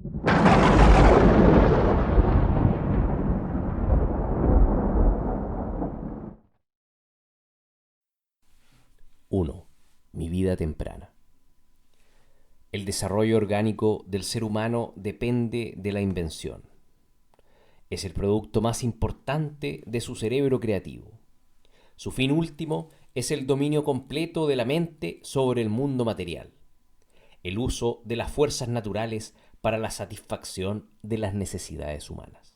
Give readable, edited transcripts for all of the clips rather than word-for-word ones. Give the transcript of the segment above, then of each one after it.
1. Mi vida temprana. El desarrollo orgánico del ser humano depende de la invención. Es el producto más importante de su cerebro creativo. Su fin último es el dominio completo de la mente sobre el mundo material, el uso de las fuerzas naturales para la satisfacción de las necesidades humanas.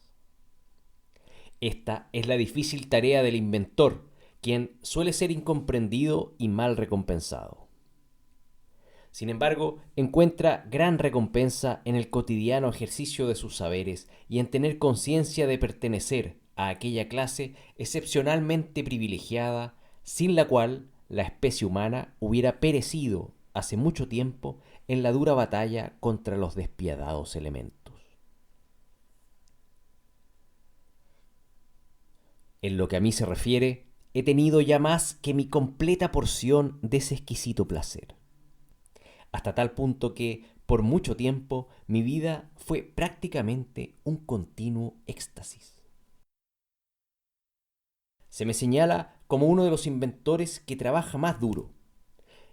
Esta es la difícil tarea del inventor, quien suele ser incomprendido y mal recompensado. Sin embargo, encuentra gran recompensa en el cotidiano ejercicio de sus saberes y en tener conciencia de pertenecer a aquella clase excepcionalmente privilegiada, sin la cual la especie humana hubiera perecido hace mucho tiempo en la dura batalla contra los despiadados elementos. En lo que a mí se refiere, he tenido ya más que mi completa porción de ese exquisito placer. Hasta tal punto que, por mucho tiempo, mi vida fue prácticamente un continuo éxtasis. Se me señala como uno de los inventores que trabaja más duro,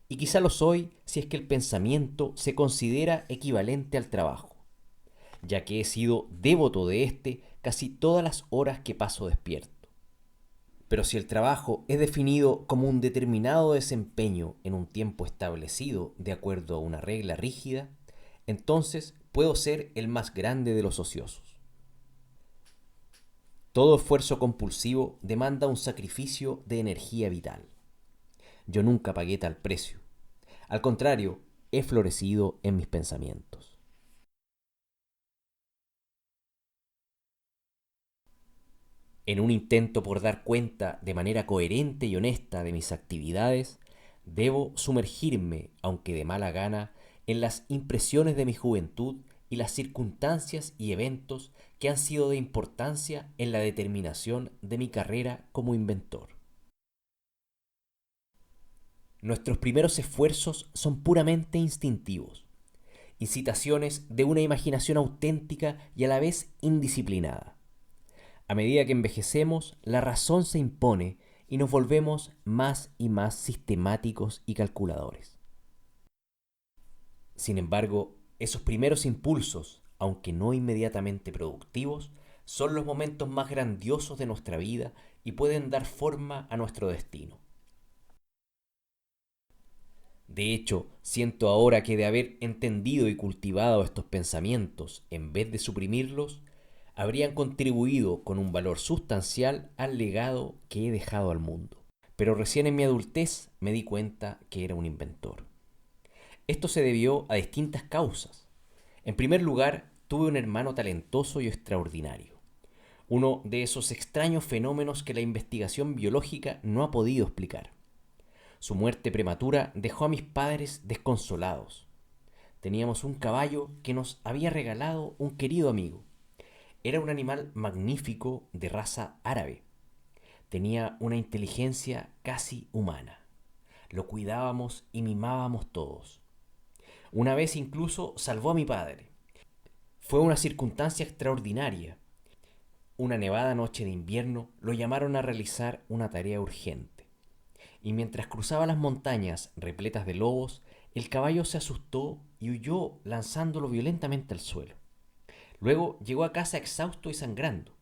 y quizá lo soy si es que el pensamiento se considera equivalente al trabajo, ya que he sido devoto de este casi todas las horas que paso despierto. Pero si el trabajo es definido como un determinado desempeño en un tiempo establecido de acuerdo a una regla rígida, entonces puedo ser el más grande de los ociosos. Todo esfuerzo compulsivo demanda un sacrificio de energía vital. Yo nunca pagué tal precio. Al contrario, he florecido en mis pensamientos. En un intento por dar cuenta de manera coherente y honesta de mis actividades, debo sumergirme, aunque de mala gana, en las impresiones de mi juventud y las circunstancias y eventos que han sido de importancia en la determinación de mi carrera como inventor. Nuestros primeros esfuerzos son puramente instintivos, incitaciones de una imaginación auténtica y a la vez indisciplinada. A medida que envejecemos, la razón se impone y nos volvemos más y más sistemáticos y calculadores. Sin embargo, esos primeros impulsos, aunque no inmediatamente productivos, son los momentos más grandiosos de nuestra vida y pueden dar forma a nuestro destino. De hecho, siento ahora que de haber entendido y cultivado estos pensamientos en vez de suprimirlos, habrían contribuido con un valor sustancial al legado que he dejado al mundo. Pero recién en mi adultez me di cuenta que era un inventor. Esto se debió a distintas causas. En primer lugar, tuve un hermano talentoso y extraordinario. Uno de esos extraños fenómenos que la investigación biológica no ha podido explicar. Su muerte prematura dejó a mis padres desconsolados. Teníamos un caballo que nos había regalado un querido amigo. Era un animal magnífico de raza árabe. Tenía una inteligencia casi humana. Lo cuidábamos y mimábamos todos. Una vez incluso salvó a mi padre. Fue una circunstancia extraordinaria. Una nevada noche de invierno lo llamaron a realizar una tarea urgente. Y mientras cruzaba las montañas repletas de lobos, el caballo se asustó y huyó lanzándolo violentamente al suelo. Luego llegó a casa exhausto y sangrando,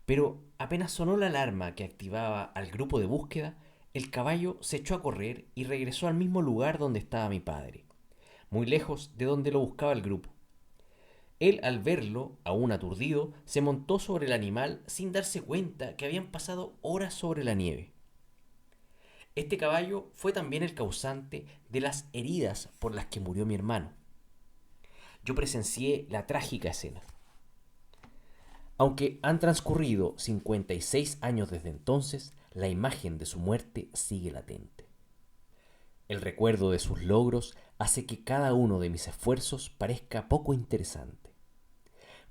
pero apenas sonó la alarma que activaba al grupo de búsqueda, el caballo se echó a correr y regresó al mismo lugar donde estaba mi padre, muy lejos de donde lo buscaba el grupo. Él, al verlo, aún aturdido, se montó sobre el animal sin darse cuenta que habían pasado horas sobre la nieve. Este caballo fue también el causante de las heridas por las que murió mi hermano. Yo presencié la trágica escena. Aunque han transcurrido 56 años desde entonces, la imagen de su muerte sigue latente. El recuerdo de sus logros hace que cada uno de mis esfuerzos parezca poco interesante.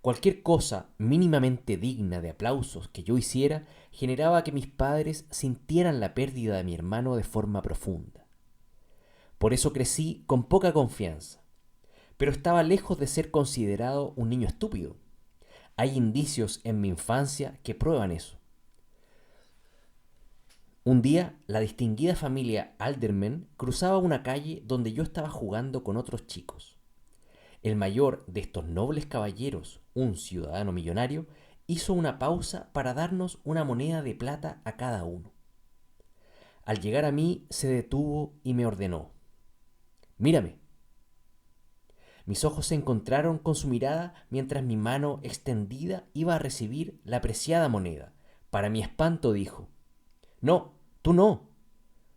Cualquier cosa mínimamente digna de aplausos que yo hiciera generaba que mis padres sintieran la pérdida de mi hermano de forma profunda. Por eso crecí con poca confianza. pero estaba lejos de ser considerado un niño estúpido. Hay indicios en mi infancia que prueban eso. Un día, la distinguida familia Alderman cruzaba una calle donde yo estaba jugando con otros chicos. El mayor de estos nobles caballeros, un ciudadano millonario, hizo una pausa para darnos una moneda de plata a cada uno. Al llegar a mí, se detuvo y me ordenó: «Mírame». Mis ojos se encontraron con su mirada mientras mi mano extendida iba a recibir la preciada moneda. Para mi espanto dijo: «No, tú no.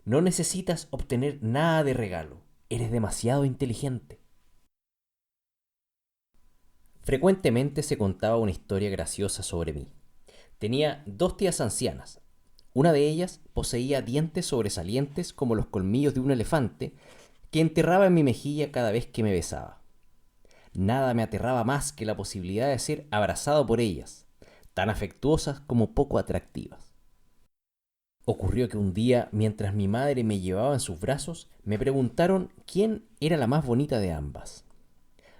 No necesitas obtener nada de regalo. Eres demasiado inteligente». Frecuentemente se contaba una historia graciosa sobre mí. Tenía dos tías ancianas. Una de ellas poseía dientes sobresalientes como los colmillos de un elefante que enterraba en mi mejilla cada vez que me besaba. Nada me aterraba más que la posibilidad de ser abrazado por ellas, tan afectuosas como poco atractivas. Ocurrió que un día, mientras mi madre me llevaba en sus brazos, me preguntaron quién era la más bonita de ambas.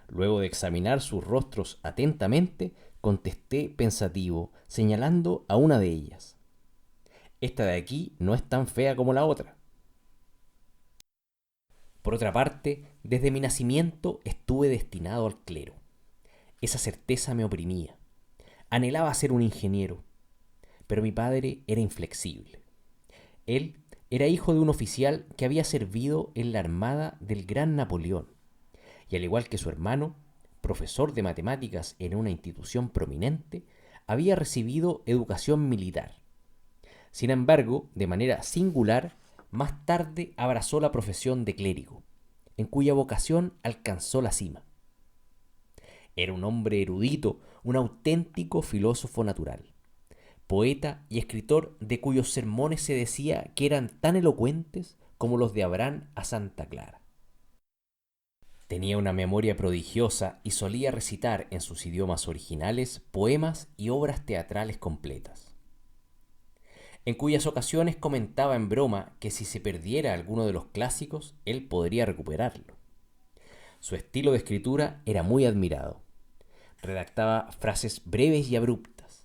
Luego de examinar sus rostros atentamente, contesté pensativo, señalando a una de ellas: «Esta de aquí no es tan fea como la otra». Por otra parte, desde mi nacimiento estuve destinado al clero. Esa certeza me oprimía. Anhelaba ser un ingeniero, pero mi padre era inflexible. Él era hijo de un oficial que había servido en la armada del gran Napoleón, y al igual que su hermano, profesor de matemáticas en una institución prominente, había recibido educación militar. Sin embargo, de manera singular, más tarde abrazó la profesión de clérigo, en cuya vocación alcanzó la cima. Era un hombre erudito, un auténtico filósofo natural, poeta y escritor de cuyos sermones se decía que eran tan elocuentes como los de Abraham a Santa Clara. Tenía una memoria prodigiosa y solía recitar en sus idiomas originales poemas y obras teatrales completas, en cuyas ocasiones comentaba en broma que si se perdiera alguno de los clásicos, él podría recuperarlo. Su estilo de escritura era muy admirado. Redactaba frases breves y abruptas.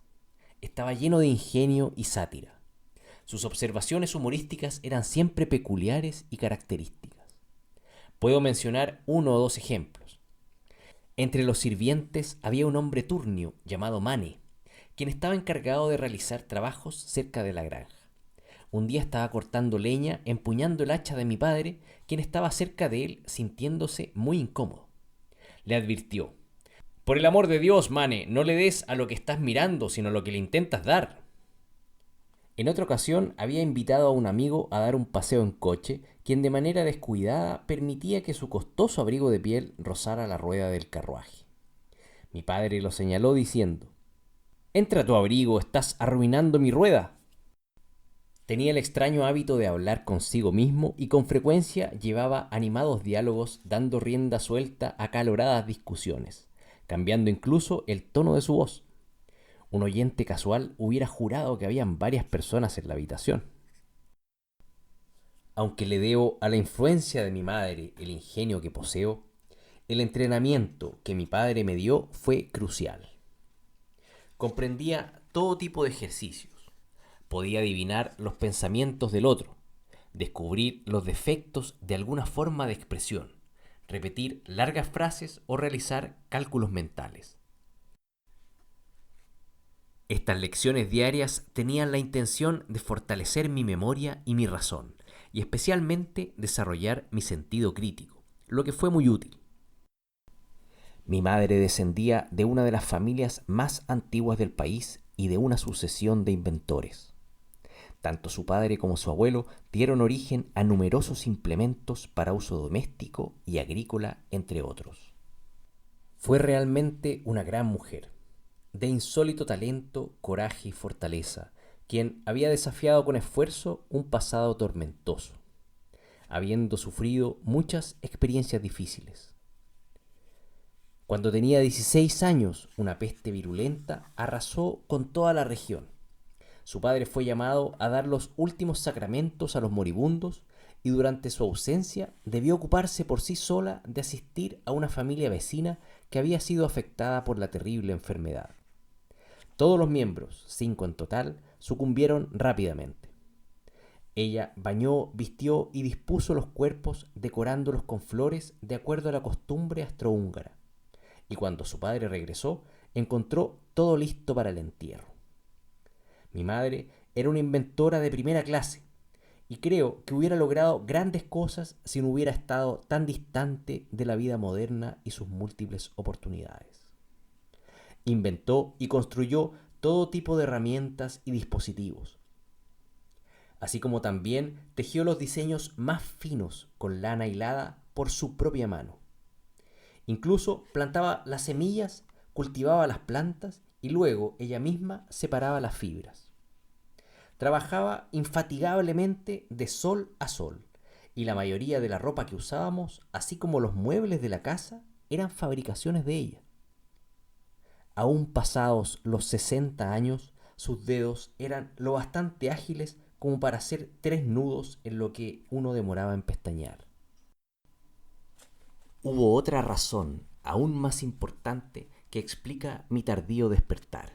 Estaba lleno de ingenio y sátira. Sus observaciones humorísticas eran siempre peculiares y características. Puedo mencionar uno o dos ejemplos. Entre los sirvientes había un hombre turnio llamado Mane, quien estaba encargado de realizar trabajos cerca de la granja. Un día estaba cortando leña, empuñando el hacha de mi padre, quien estaba cerca de él, sintiéndose muy incómodo. Le advirtió: «Por el amor de Dios, Mane, no le des a lo que estás mirando, sino a lo que le intentas dar». En otra ocasión había invitado a un amigo a dar un paseo en coche, quien de manera descuidada permitía que su costoso abrigo de piel rozara la rueda del carruaje. Mi padre lo señaló diciendo: «Entra a tu abrigo, estás arruinando mi rueda». Tenía el extraño hábito de hablar consigo mismo y con frecuencia llevaba animados diálogos dando rienda suelta a acaloradas discusiones, cambiando incluso el tono de su voz. Un oyente casual hubiera jurado que habían varias personas en la habitación. Aunque le debo a la influencia de mi madre el ingenio que poseo, el entrenamiento que mi padre me dio fue crucial. Comprendía todo tipo de ejercicios. Podía adivinar los pensamientos del otro, descubrir los defectos de alguna forma de expresión, repetir largas frases o realizar cálculos mentales. Estas lecciones diarias tenían la intención de fortalecer mi memoria y mi razón, y especialmente desarrollar mi sentido crítico, lo que fue muy útil. Mi madre descendía de una de las familias más antiguas del país y de una sucesión de inventores. Tanto su padre como su abuelo dieron origen a numerosos implementos para uso doméstico y agrícola, entre otros. Fue realmente una gran mujer, de insólito talento, coraje y fortaleza, quien había desafiado con esfuerzo un pasado tormentoso, habiendo sufrido muchas experiencias difíciles. Cuando tenía 16 años, una peste virulenta arrasó con toda la región. Su padre fue llamado a dar los últimos sacramentos a los moribundos y durante su ausencia debió ocuparse por sí sola de asistir a una familia vecina que había sido afectada por la terrible enfermedad. Todos los miembros, 5 en total, sucumbieron rápidamente. Ella bañó, vistió y dispuso los cuerpos decorándolos con flores de acuerdo a la costumbre astrohúngara. Y cuando su padre regresó, encontró todo listo para el entierro. Mi madre era una inventora de primera clase y creo que hubiera logrado grandes cosas si no hubiera estado tan distante de la vida moderna y sus múltiples oportunidades. Inventó y construyó todo tipo de herramientas y dispositivos, así como también tejió los diseños más finos con lana hilada por su propia mano. Incluso plantaba las semillas, cultivaba las plantas y luego ella misma separaba las fibras. Trabajaba infatigablemente de sol a sol y la mayoría de la ropa que usábamos, así como los muebles de la casa, eran fabricaciones de ella. Aún pasados los 60 años, sus dedos eran lo bastante ágiles como para hacer 3 nudos en lo que uno demoraba en pestañear. Hubo otra razón, aún más importante, que explica mi tardío despertar.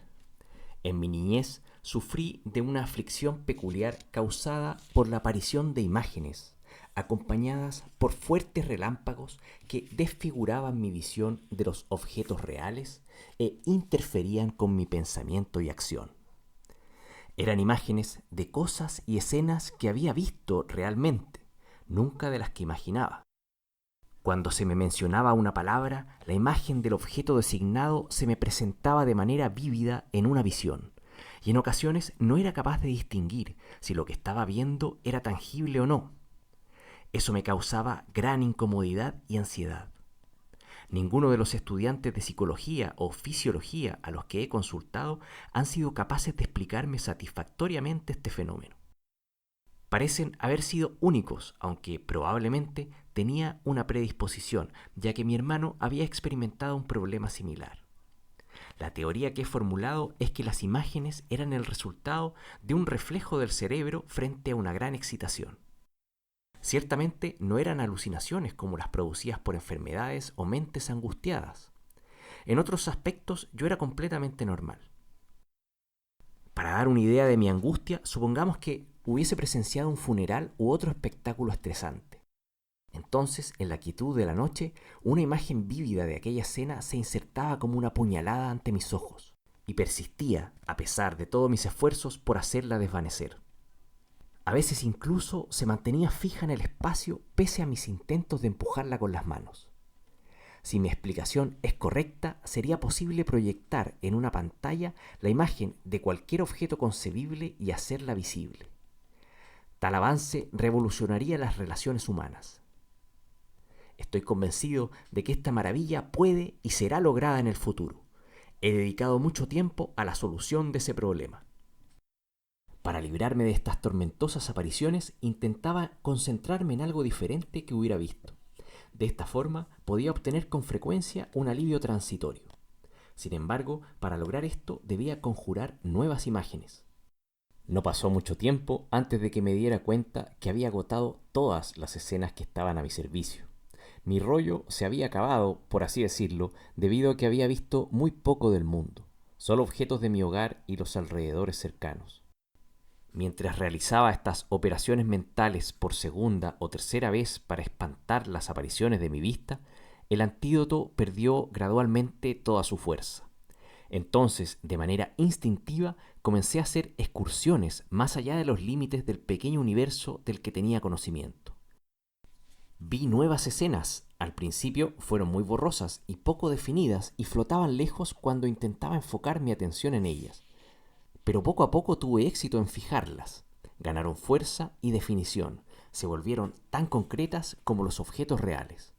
En mi niñez sufrí de una aflicción peculiar causada por la aparición de imágenes, acompañadas por fuertes relámpagos que desfiguraban mi visión de los objetos reales e interferían con mi pensamiento y acción. Eran imágenes de cosas y escenas que había visto realmente, nunca de las que imaginaba. Cuando se me mencionaba una palabra, la imagen del objeto designado se me presentaba de manera vívida en una visión, y en ocasiones no era capaz de distinguir si lo que estaba viendo era tangible o no. Eso me causaba gran incomodidad y ansiedad. Ninguno de los estudiantes de psicología o fisiología a los que he consultado han sido capaces de explicarme satisfactoriamente este fenómeno. Parecen haber sido únicos, aunque probablemente tenía una predisposición, ya que mi hermano había experimentado un problema similar. La teoría que he formulado es que las imágenes eran el resultado de un reflejo del cerebro frente a una gran excitación. Ciertamente no eran alucinaciones como las producidas por enfermedades o mentes angustiadas. En otros aspectos yo era completamente normal. Para dar una idea de mi angustia, supongamos que hubiese presenciado un funeral u otro espectáculo estresante. Entonces, en la quietud de la noche, una imagen vívida de aquella escena se insertaba como una puñalada ante mis ojos, y persistía, a pesar de todos mis esfuerzos, por hacerla desvanecer. A veces incluso se mantenía fija en el espacio pese a mis intentos de empujarla con las manos. Si mi explicación es correcta, sería posible proyectar en una pantalla la imagen de cualquier objeto concebible y hacerla visible. Tal avance revolucionaría las relaciones humanas. Estoy convencido de que esta maravilla puede y será lograda en el futuro. He dedicado mucho tiempo a la solución de ese problema. Para librarme de estas tormentosas apariciones, intentaba concentrarme en algo diferente que hubiera visto. De esta forma, podía obtener con frecuencia un alivio transitorio. Sin embargo, para lograr esto, debía conjurar nuevas imágenes. No pasó mucho tiempo antes de que me diera cuenta que había agotado todas las escenas que estaban a mi servicio. Mi rollo se había acabado, por así decirlo, debido a que había visto muy poco del mundo, solo objetos de mi hogar y los alrededores cercanos. Mientras realizaba estas operaciones mentales por segunda o tercera vez para espantar las apariciones de mi vista, el antídoto perdió gradualmente toda su fuerza. Entonces, de manera instintiva, comencé a hacer excursiones más allá de los límites del pequeño universo del que tenía conocimiento. Vi nuevas escenas. Al principio fueron muy borrosas y poco definidas y flotaban lejos cuando intentaba enfocar mi atención en ellas. Pero poco a poco tuve éxito en fijarlas. Ganaron fuerza y definición. Se volvieron tan concretas como los objetos reales.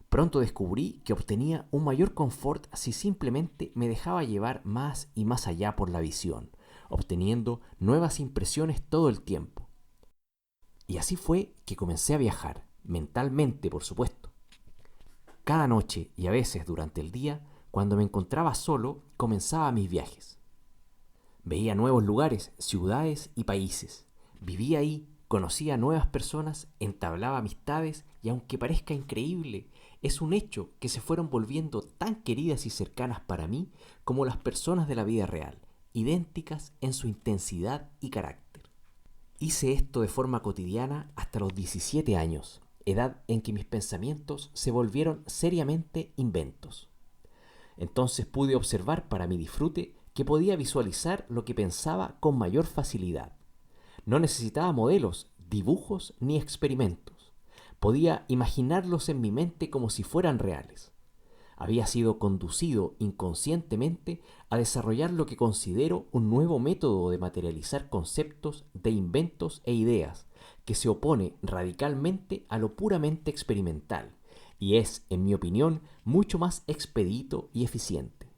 Pronto descubrí que obtenía un mayor confort si simplemente me dejaba llevar más y más allá por la visión, obteniendo nuevas impresiones todo el tiempo. Y así fue que comencé a viajar, mentalmente por supuesto. Cada noche y a veces durante el día, cuando me encontraba solo, comenzaba mis viajes. Veía nuevos lugares, ciudades y países. Vivía ahí, Conocía a nuevas personas, entablaba amistades y aunque parezca increíble, es un hecho que se fueron volviendo tan queridas y cercanas para mí como las personas de la vida real, idénticas en su intensidad y carácter. Hice esto de forma cotidiana hasta los 17 años, edad en que mis pensamientos se volvieron seriamente inventos. Entonces pude observar para mi disfrute que podía visualizar lo que pensaba con mayor facilidad. No necesitaba modelos, dibujos ni experimentos. Podía imaginarlos en mi mente como si fueran reales. Había sido conducido inconscientemente a desarrollar lo que considero un nuevo método de materializar conceptos de inventos e ideas que se opone radicalmente a lo puramente experimental y es, en mi opinión, mucho más expedito y eficiente.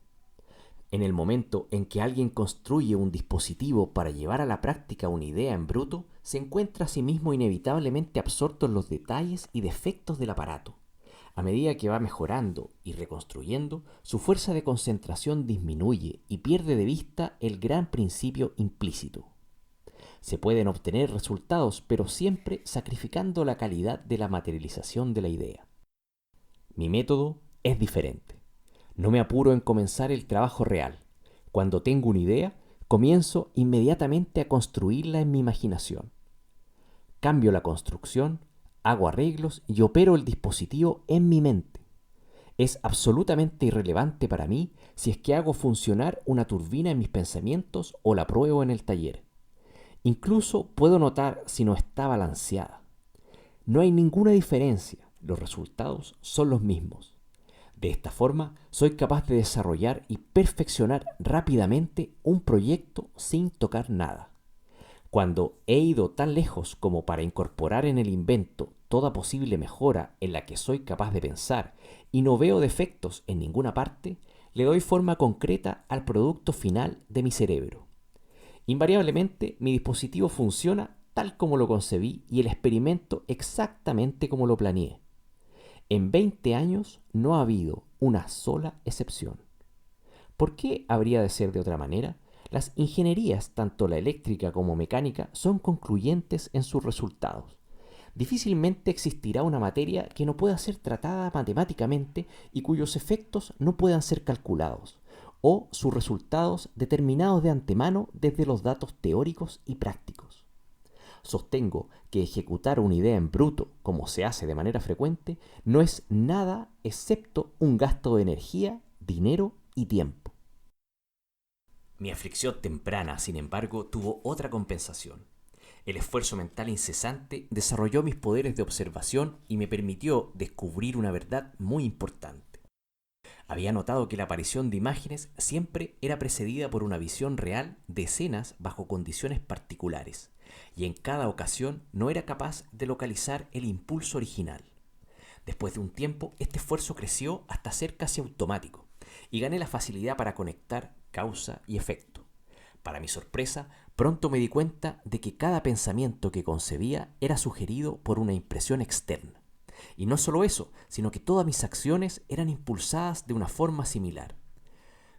En el momento en que alguien construye un dispositivo para llevar a la práctica una idea en bruto, se encuentra a sí mismo inevitablemente absorto en los detalles y defectos del aparato. A medida que va mejorando y reconstruyendo, su fuerza de concentración disminuye y pierde de vista el gran principio implícito. Se pueden obtener resultados, pero siempre sacrificando la calidad de la materialización de la idea. Mi método es diferente. No me apuro en comenzar el trabajo real. Cuando tengo una idea, comienzo inmediatamente a construirla en mi imaginación. Cambio la construcción, hago arreglos y opero el dispositivo en mi mente. Es absolutamente irrelevante para mí si es que hago funcionar una turbina en mis pensamientos o la pruebo en el taller. Incluso puedo notar si no está balanceada. No hay ninguna diferencia, los resultados son los mismos. De esta forma, soy capaz de desarrollar y perfeccionar rápidamente un proyecto sin tocar nada. Cuando he ido tan lejos como para incorporar en el invento toda posible mejora en la que soy capaz de pensar y no veo defectos en ninguna parte, le doy forma concreta al producto final de mi cerebro. Invariablemente, mi dispositivo funciona tal como lo concebí y el experimento exactamente como lo planeé. En 20 años no ha habido una sola excepción. ¿Por qué habría de ser de otra manera? Las ingenierías, tanto la eléctrica como mecánica, son concluyentes en sus resultados. Difícilmente existirá una materia que no pueda ser tratada matemáticamente y cuyos efectos no puedan ser calculados, o sus resultados determinados de antemano desde los datos teóricos y prácticos. Sostengo que ejecutar una idea en bruto, como se hace de manera frecuente, no es nada excepto un gasto de energía, dinero y tiempo. Mi aflicción temprana, sin embargo, tuvo otra compensación. El esfuerzo mental incesante desarrolló mis poderes de observación y me permitió descubrir una verdad muy importante. Había notado que la aparición de imágenes siempre era precedida por una visión real de escenas bajo condiciones particulares, y en cada ocasión no era capaz de localizar el impulso original. Después de un tiempo, este esfuerzo creció hasta ser casi automático, y gané la facilidad para conectar causa y efecto. Para mi sorpresa, pronto me di cuenta de que cada pensamiento que concebía era sugerido por una impresión externa. Y no solo eso, sino que todas mis acciones eran impulsadas de una forma similar.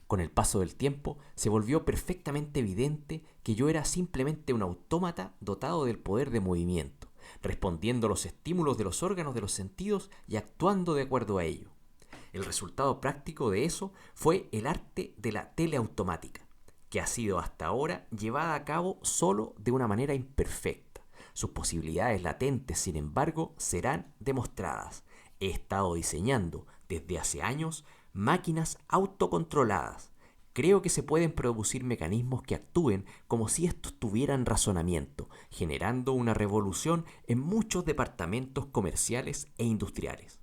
Con el paso del tiempo, se volvió perfectamente evidente que yo era simplemente un autómata dotado del poder de movimiento, respondiendo a los estímulos de los órganos de los sentidos y actuando de acuerdo a ello. El resultado práctico de eso fue el arte de la teleautomática, que ha sido hasta ahora llevada a cabo solo de una manera imperfecta. Sus posibilidades latentes, sin embargo, serán demostradas. He estado diseñando desde hace años máquinas autocontroladas. Creo que se pueden producir mecanismos que actúen como si estos tuvieran razonamiento, generando una revolución en muchos departamentos comerciales e industriales.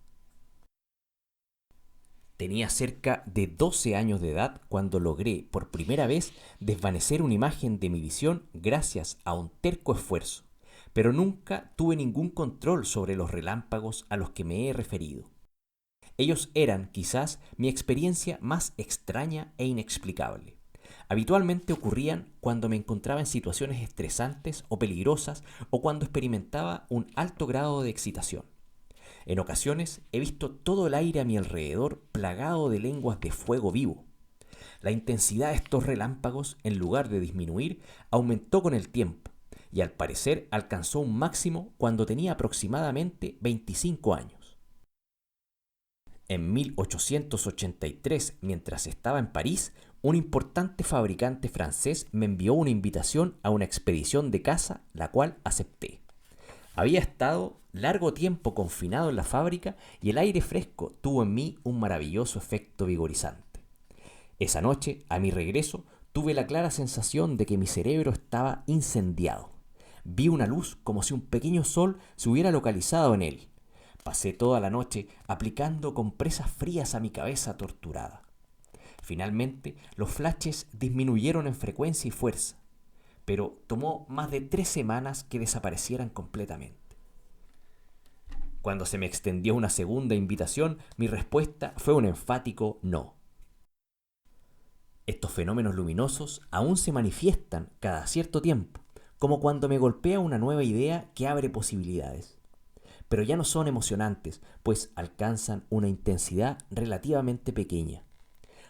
Tenía cerca de 12 años de edad cuando logré por primera vez desvanecer una imagen de mi visión gracias a un terco esfuerzo, pero nunca tuve ningún control sobre los relámpagos a los que me he referido. Ellos eran, quizás, mi experiencia más extraña e inexplicable. Habitualmente ocurrían cuando me encontraba en situaciones estresantes o peligrosas o cuando experimentaba un alto grado de excitación. En ocasiones he visto todo el aire a mi alrededor plagado de lenguas de fuego vivo. La intensidad de estos relámpagos, en lugar de disminuir, aumentó con el tiempo, y al parecer alcanzó un máximo cuando tenía aproximadamente 25 años. En 1883, mientras estaba en París, un importante fabricante francés me envió una invitación a una expedición de caza, la cual acepté. Había estado largo tiempo confinado en la fábrica y el aire fresco tuvo en mí un maravilloso efecto vigorizante. Esa noche, a mi regreso, tuve la clara sensación de que mi cerebro estaba incendiado. Vi una luz como si un pequeño sol se hubiera localizado en él. Pasé toda la noche aplicando compresas frías a mi cabeza torturada. Finalmente, los flashes disminuyeron en frecuencia y fuerza, pero tomó más de 3 semanas que desaparecieran completamente. Cuando se me extendió una segunda invitación, mi respuesta fue un enfático no. Estos fenómenos luminosos aún se manifiestan cada cierto tiempo, como cuando me golpea una nueva idea que abre posibilidades. Pero ya no son emocionantes, pues alcanzan una intensidad relativamente pequeña.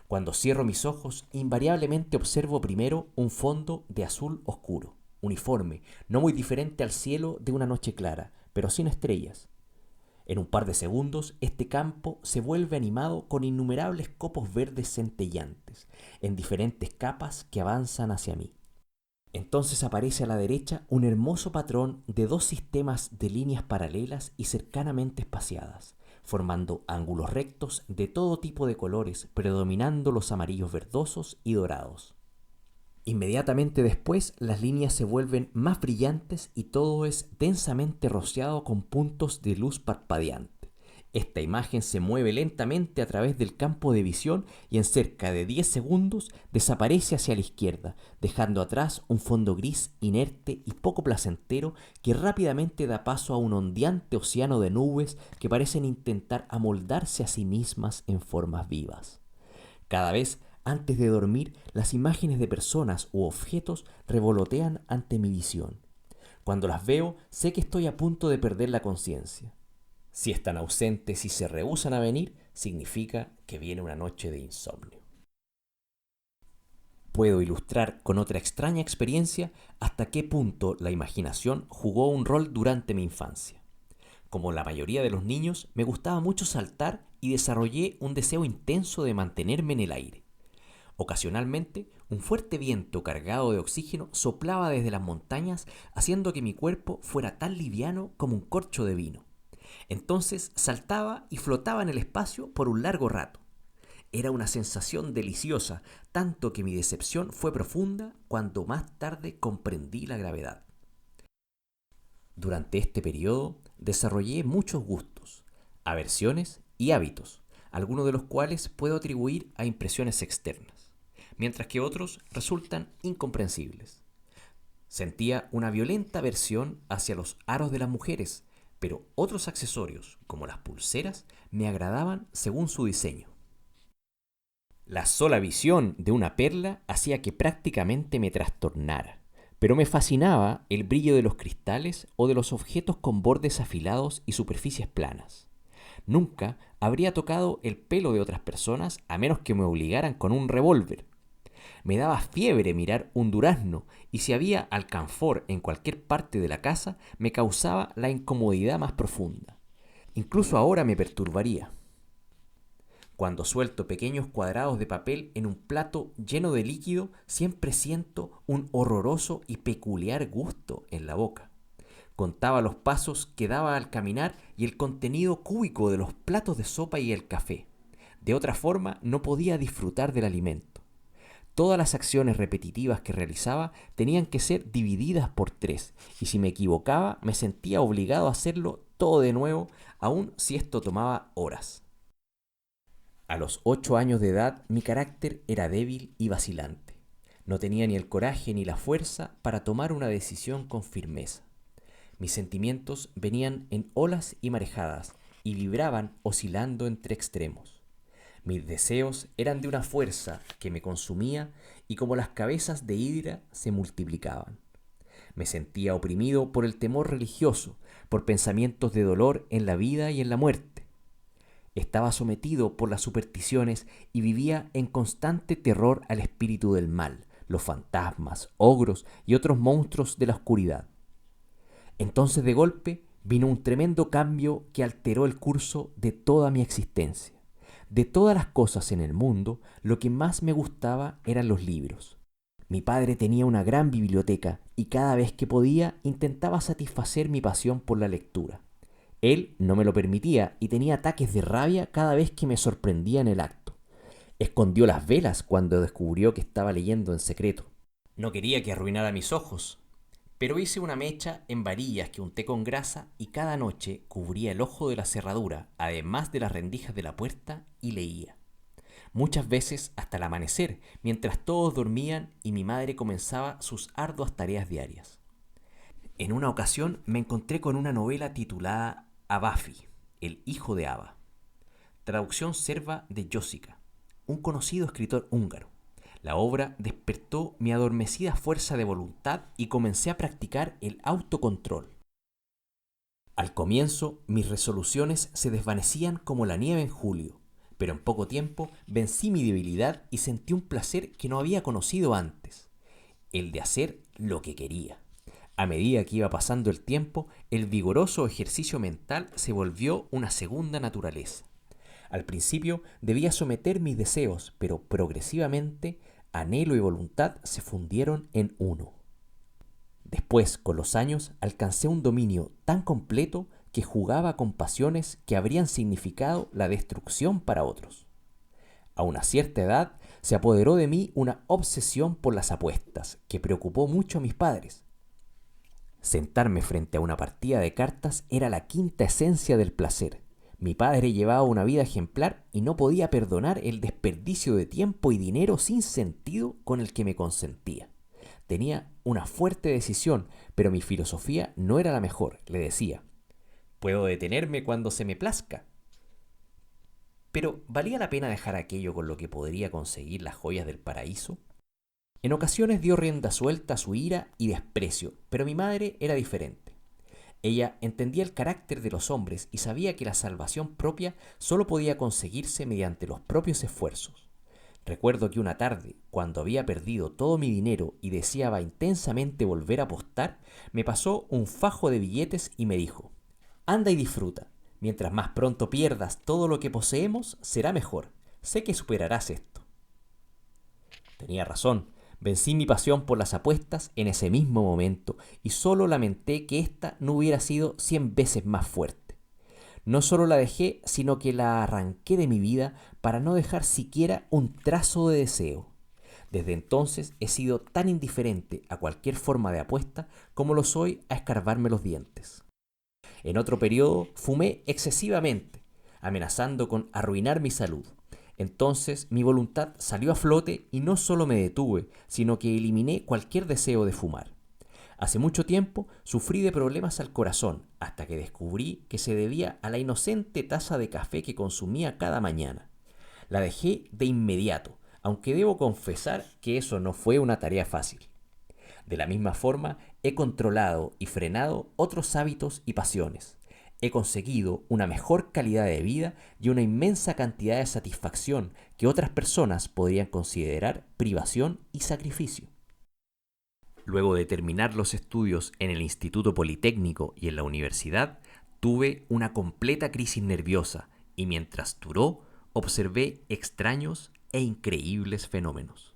Cuando cierro mis ojos, invariablemente observo primero un fondo de azul oscuro, uniforme, no muy diferente al cielo de una noche clara, pero sin estrellas. En un par de segundos, este campo se vuelve animado con innumerables copos verdes centellantes, en diferentes capas que avanzan hacia mí. Entonces aparece a la derecha un hermoso patrón de 2 sistemas de líneas paralelas y cercanamente espaciadas, formando ángulos rectos de todo tipo de colores, predominando los amarillos verdosos y dorados. Inmediatamente después, las líneas se vuelven más brillantes y todo es densamente rociado con puntos de luz parpadeante. Esta imagen se mueve lentamente a través del campo de visión y en cerca de 10 segundos desaparece hacia la izquierda, dejando atrás un fondo gris inerte y poco placentero que rápidamente da paso a un ondeante océano de nubes que parecen intentar amoldarse a sí mismas en formas vivas. Cada vez antes de dormir, las imágenes de personas u objetos revolotean ante mi visión. Cuando las veo, sé que estoy a punto de perder la conciencia. Si están ausentes y se rehúsan a venir, significa que viene una noche de insomnio. Puedo ilustrar con otra extraña experiencia hasta qué punto la imaginación jugó un rol durante mi infancia. Como la mayoría de los niños, me gustaba mucho saltar y desarrollé un deseo intenso de mantenerme en el aire. Ocasionalmente, un fuerte viento cargado de oxígeno soplaba desde las montañas, haciendo que mi cuerpo fuera tan liviano como un corcho de vino. Entonces saltaba y flotaba en el espacio por un largo rato. Era una sensación deliciosa, tanto que mi decepción fue profunda cuando más tarde comprendí la gravedad. Durante este periodo desarrollé muchos gustos, aversiones y hábitos, algunos de los cuales puedo atribuir a impresiones externas, mientras que otros resultan incomprensibles. Sentía una violenta aversión hacia los aros de las mujeres, pero otros accesorios, como las pulseras, me agradaban según su diseño. La sola visión de una perla hacía que prácticamente me trastornara, pero me fascinaba el brillo de los cristales o de los objetos con bordes afilados y superficies planas. Nunca habría tocado el pelo de otras personas a menos que me obligaran con un revólver. Me daba fiebre mirar un durazno y si había alcanfor en cualquier parte de la casa me causaba la incomodidad más profunda. Incluso ahora me perturbaría. Cuando suelto pequeños cuadrados de papel en un plato lleno de líquido, siempre siento un horroroso y peculiar gusto en la boca. Contaba los pasos que daba al caminar y el contenido cúbico de los platos de sopa y el café. De otra forma, no podía disfrutar del alimento. Todas las acciones repetitivas que realizaba tenían que ser divididas por 3, y si me equivocaba, me sentía obligado a hacerlo todo de nuevo, aun si esto tomaba horas. A los 8 años de edad, mi carácter era débil y vacilante. No tenía ni el coraje ni la fuerza para tomar una decisión con firmeza. Mis sentimientos venían en olas y marejadas y vibraban oscilando entre extremos. Mis deseos eran de una fuerza que me consumía y como las cabezas de hidra se multiplicaban. Me sentía oprimido por el temor religioso, por pensamientos de dolor en la vida y en la muerte. Estaba sometido por las supersticiones y vivía en constante terror al espíritu del mal, los fantasmas, ogros y otros monstruos de la oscuridad. Entonces de golpe vino un tremendo cambio que alteró el curso de toda mi existencia. De todas las cosas en el mundo, lo que más me gustaba eran los libros. Mi padre tenía una gran biblioteca y cada vez que podía intentaba satisfacer mi pasión por la lectura. Él no me lo permitía y tenía ataques de rabia cada vez que me sorprendía en el acto. Escondió las velas cuando descubrió que estaba leyendo en secreto. No quería que arruinara mis ojos, pero hice una mecha en varillas que unté con grasa y cada noche cubría el ojo de la cerradura, además de las rendijas de la puerta, y leía. Muchas veces hasta el amanecer, mientras todos dormían y mi madre comenzaba sus arduas tareas diarias. En una ocasión me encontré con una novela titulada Abafi, el hijo de Aba, traducción serba de Josica, un conocido escritor húngaro. La obra despertó mi adormecida fuerza de voluntad y comencé a practicar el autocontrol. Al comienzo, mis resoluciones se desvanecían como la nieve en julio, pero en poco tiempo vencí mi debilidad y sentí un placer que no había conocido antes, el de hacer lo que quería. A medida que iba pasando el tiempo, el vigoroso ejercicio mental se volvió una segunda naturaleza. Al principio debía someter mis deseos, pero progresivamente anhelo y voluntad se fundieron en uno. Después, con los años, alcancé un dominio tan completo que jugaba con pasiones que habrían significado la destrucción para otros. A una cierta edad se apoderó de mí una obsesión por las apuestas que preocupó mucho a mis padres. Sentarme frente a una partida de cartas era la quinta esencia del placer. Mi padre llevaba una vida ejemplar y no podía perdonar el desperdicio de tiempo y dinero sin sentido con el que me consentía. Tenía una fuerte decisión, pero mi filosofía no era la mejor. Le decía, puedo detenerme cuando se me plazca. Pero, ¿valía la pena dejar aquello con lo que podría conseguir las joyas del paraíso? En ocasiones dio rienda suelta a su ira y desprecio, pero mi madre era diferente. Ella entendía el carácter de los hombres y sabía que la salvación propia solo podía conseguirse mediante los propios esfuerzos. Recuerdo que una tarde, cuando había perdido todo mi dinero y deseaba intensamente volver a apostar, me pasó un fajo de billetes y me dijo, anda y disfruta. Mientras más pronto pierdas todo lo que poseemos, será mejor. Sé que superarás esto. Tenía razón. Vencí mi pasión por las apuestas en ese mismo momento y solo lamenté que ésta no hubiera sido 100 veces más fuerte. No solo la dejé, sino que la arranqué de mi vida para no dejar siquiera un trazo de deseo. Desde entonces he sido tan indiferente a cualquier forma de apuesta como lo soy a escarbarme los dientes. En otro periodo fumé excesivamente, amenazando con arruinar mi salud. Entonces mi voluntad salió a flote y no solo me detuve, sino que eliminé cualquier deseo de fumar. Hace mucho tiempo sufrí de problemas al corazón, hasta que descubrí que se debía a la inocente taza de café que consumía cada mañana. La dejé de inmediato, aunque debo confesar que eso no fue una tarea fácil. De la misma forma, he controlado y frenado otros hábitos y pasiones. He conseguido una mejor calidad de vida y una inmensa cantidad de satisfacción que otras personas podrían considerar privación y sacrificio. Luego de terminar los estudios en el Instituto Politécnico y en la universidad, tuve una completa crisis nerviosa y mientras duró, observé extraños e increíbles fenómenos.